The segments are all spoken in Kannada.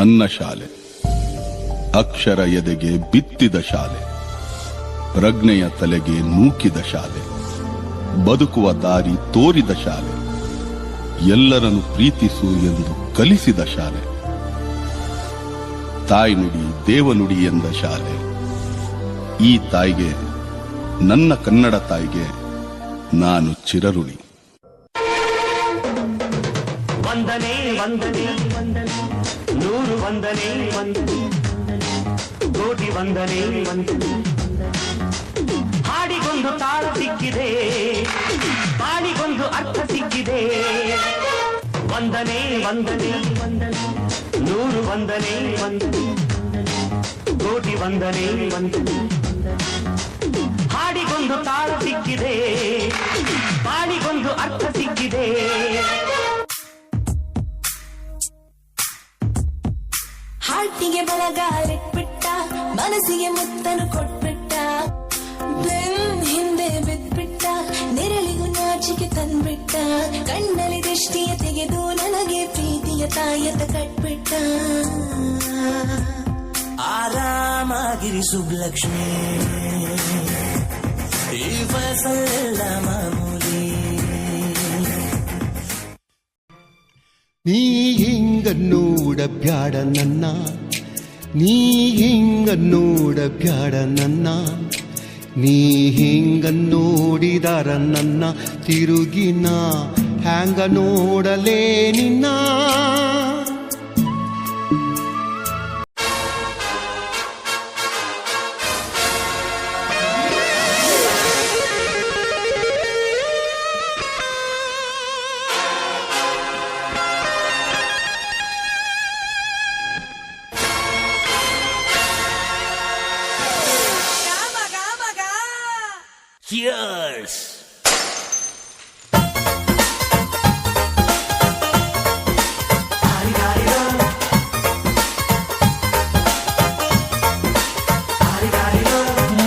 ನನ್ನ ಶಾಲೆ, ಅಕ್ಷರ ಎದೆಗೆ ಬಿತ್ತಿದ ಶಾಲೆ, ಪ್ರಜ್ಞೆಯ ತಲೆಗೆ ನೂಕಿದ ಶಾಲೆ, ಬದುಕುವ ದಾರಿ ತೋರಿದ ಶಾಲೆ, ಎಲ್ಲರನ್ನು ಪ್ರೀತಿಸು ಎಂದು ಕಲಿಸಿದ ಶಾಲೆ, ತಾಯ್ನುಡಿ ದೇವನುಡಿ ಎಂದ ಶಾಲೆ. ಈ ತಾಯಿಗೆ, ನನ್ನ ಕನ್ನಡ ತಾಯಿಗೆ ನಾನು ಚಿರಋಣಿ. ವಂದನೆ ವಂದನೆ ವಂದನೆ, ನೂರು ವಂದನೆ ವಂದನೆ, ಕೋಟಿ ವಂದನೆ ವಂದನೆ. ಹಾಡಿಗೊಂದು ತಾಳ ಸಿಕ್ಕಿದೆ, ಬಾಳಿಗೊಂದು ಅರ್ಥ ಸಿಕ್ಕಿದೆ. ವಂದನೆ ವಂದನೆ ವಂದನೆ, ನೂರು ವಂದನೆ ವಂದನೆ, ಕೋಟಿ ವಂದನೆ ವಂದನೆ. ಹಾಡಿಗೊಂದು ತಾಳ ಸಿಕ್ಕಿದೆ, ಬಾಳಿಗೊಂದು ಅರ್ಥ ಸಿಕ್ಕಿದೆ. ಹಾಟಿಗೆ ಬಲಗಾಲಿಟ್ಬಿಟ್ಟ, ಮನಸ್ಸಿಗೆ ಮುತ್ತನು ಕೊಟ್ಬಿಟ್ಟ, ಬೆನ್ ಹಿಂದೆ ಬಿದ್ಬಿಟ್ಟ, ನೆರಳಿಗೂ ನಾಚಿಕೆ ತಂದ್ಬಿಟ್ಟ, ಕಣ್ಣಲ್ಲಿ ದೃಷ್ಟಿಯ ತೆಗೆದು ನನಗೆ ಪ್ರೀತಿಯ ತಾಯತ ಕಟ್ಬಿಟ್ಟ. ಆರಾಮಾಗಿರಿ ಸುಬ್ಲಕ್ಷ್ಮಿ, ಈ ವಯಸ್ಸೆಲ್ಲ ಮಾಮೂಲಿ. ನೀ ಹಿಂಗ ನೋಡ ಬ್ಯಾಡ ನನ್ನ, ನೀ ಹಿಂಗ ನೋಡ ಬ್ಯಾಡ ನನ್ನ, ನೀ ಹಿಂಗ ನೋಡಿದಾರ ನನ್ನ ತಿರುಗಿನ ಹ್ಯಾಂಗ ನೋಡಲೇ ನಿನ್ನ. Cheers!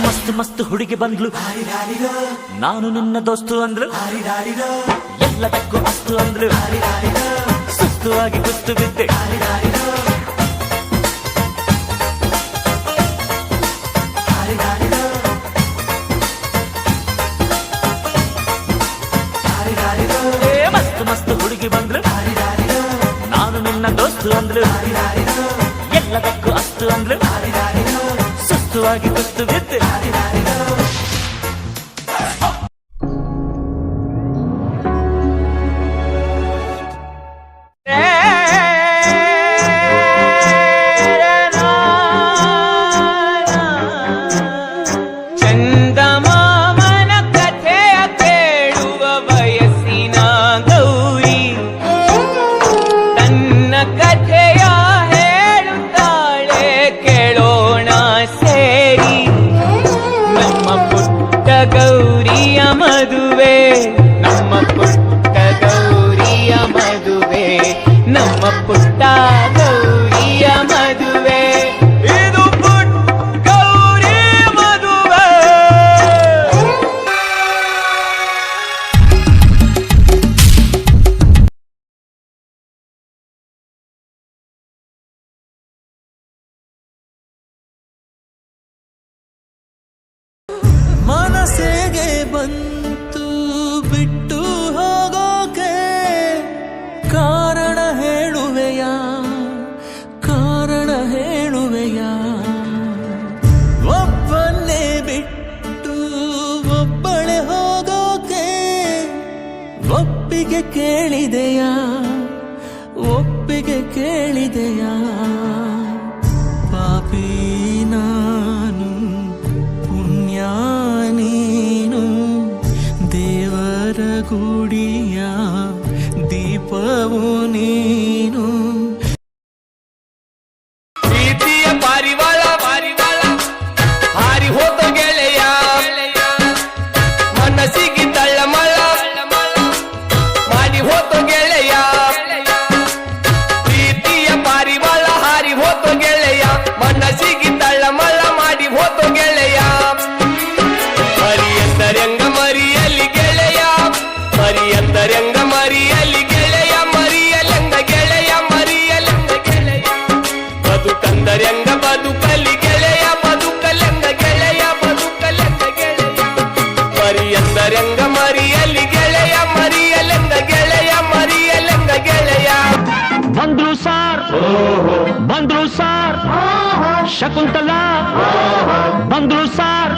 ಮಸ್ತ್ ಮಸ್ತ್ ಹುಡುಗಿ ಬಂದ್ಲು, ನಾನು ನಿನ್ನ ದೋಸ್ತು ಅಂದ್ಲು, ಎಲ್ಲದಕ್ಕೂ ಅಸ್ತು ಅಂದ್ಲು, ಸುಸ್ತು ಆಗಿ ಕುಸ್ತು ಬಿದ್ದೆ. ಮಸ್ತ್ ಮಸ್ತ್ ಹುಡುಗಿ ಬಂದ್ಲು, ನಾನು ನಿನ್ನ ದೋಸ್ತು ಅಂದ್ಲು, ಎಲ್ಲದಕ್ಕೂ ಅಸ್ತು ಅಂದ್ಲು, ಸುಸ್ತುವಾಗಿ ಕುಸ್ತು ಬಿದ್ದೆ. ಗೌರಿಯ ಮದುವೆ, ನಮ್ಮ ಪುಟ್ಟ ಗೌರಿಯ ಮದುವೆ, ನಮ್ಮ ಪುಟ್ಟ ಗೌರಿಯ ಮದುವೆ, ಇದು ಪುಟ್ಟ ಗೌರಿ ಮದುವೆ. ಮನಸ್ಸಿಗೆ ಬಂತು ಬಿಟ್ಟು ಹೋಗೋಕೆ, ಕಾರಣ ಹೇಳುವೆಯ, ಕಾರಣ ಹೇಳುವೆಯ. ಒಬ್ಬನ್ನೇ ಬಿಟ್ಟು ಒಬ್ಬಳೆ ಹೋಗೋಕೆ ಒಪ್ಪಿಗೆ ಕೇಳಿದೆಯ, ಒಪ್ಪಿಗೆ ಕೇಳಿದೆಯ. ಪಾಪಿ ನಾನು, ಪುಣ್ಯ ನೀನು, ದೇವರ ಗುಡಿಯ ದೀಪವು ನೀನು. ಪ್ರೀತಿಯ ಪಾರಿವಾಳ ಪಾರಿವಾಳ ಹಾರಿ ಹೋದ ಗೆಳೆಯ, ಮನಸ್ಸಿಗೆ ತಳ್ಳಮಳ ಮಾಡಿ ಹೋದ ಗೆಳೆಯ. ಪ್ರೀತಿಯ ಪಾರಿವಾಳ ಹಾರಿ ಹೋದ ಗೆಳೆಯ, ಮನಸ್ಸಿಗೆ ತಳ್ಳಮಳ ಮಾಡಿ ಹೋದ ಗೆಳೆಯ. ಮರಿಯಂದರಂಗ ಮರಿಯಲಿ ಗೆಳೆಯ, ಮರಿಯಂದರಂಗ ಮರಿಯಲಿ ಗೆಳೆಯ, ಮರಿಯಲಂಗ ಗೆಳೆಯ, ಮರಿಯಲ ಶಕುಂತಲ ಬಂದ್ರು ಸಾರ್.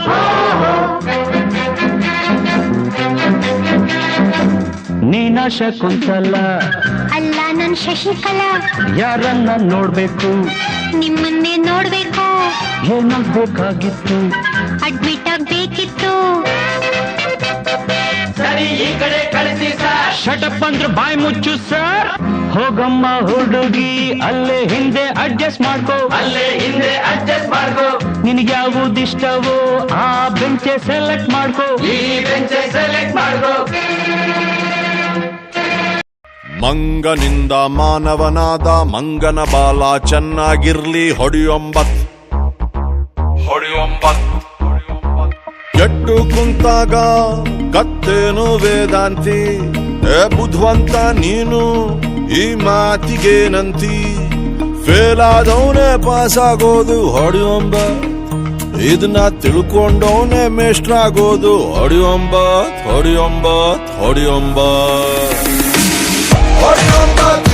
ನೀನ ಶಕುಂತಲ ಅಲ್ಲ ನನ್ ಶಶಿಕಲಾ, ಯಾರನ್ನ ನೋಡ್ಬೇಕು, ನಿಮ್ಮನ್ನೇ ನೋಡ್ಬೇಕು, ಏನಾಗ್ಬೇಕಾಗಿತ್ತು, ಅಡ್ಮಿಟ್ ಆಗ್ಬೇಕಿತ್ತು. ಸರಿ ಈ ಕಡೆ ಕಳಿಸಿ ಸರ್. ಶಟಪ್ ಅಂದ್ರೆ ಬಾಯಿ ಮುಚ್ಚು ಸರ್. ಹೋಗಮ್ಮ ಹುಡುಗಿ ಅಲ್ಲೇ ಹಿಂದೆ ಅಡ್ಜಸ್ಟ್ ಮಾಡ್ಕೋ, ಅಲ್ಲೇ ಹಿಂದೆ ಅಡ್ಜಸ್ಟ್ ಮಾಡ್ಕೋ, ನಿನಗೆ ಯಾವುದಿಷ್ಟವೋ ಆ ಬೆಂಚೆ ಸೆಲೆಕ್ಟ್ ಮಾಡ್ಕೋ. ಈ ಬೆಂಚ್ ಸೆಲೆಕ್ಟ್ ಮಾಡ್ಕೋ. ಮಂಗನಿಂದ ಮಾನವನಾದ ಮಂಗನ ಬಾಲ ಚೆನ್ನಾಗಿರ್ಲಿ ಹೊಡಿಯೊಂಬತ್ ಕೆಟ್ಟು ಕುಂತಾಗ ಕತ್ತೇನು ವೇದಾಂತಿ, ಬುದ್ಧವಂತ ನೀನು ಈ ಮಾತಿಗೇನಂತಿ, ಫೇಲ್ ಆದವನೇ ಪಾಸ್ ಆಗೋದು ಹೊಡಿಯೊಂಬ, ಇದನ್ನ ತಿಳ್ಕೊಂಡವನೇ ಮೇಷ್ಟ್ರಾಗೋದು ಹೊಡಿಯೊಂಬತ್ ಹೊಡಿಯೊಂಬತ್ ಹೊಡಿಯೊಂಬತ್ ಹೊಡಿಯೊಂಬತ್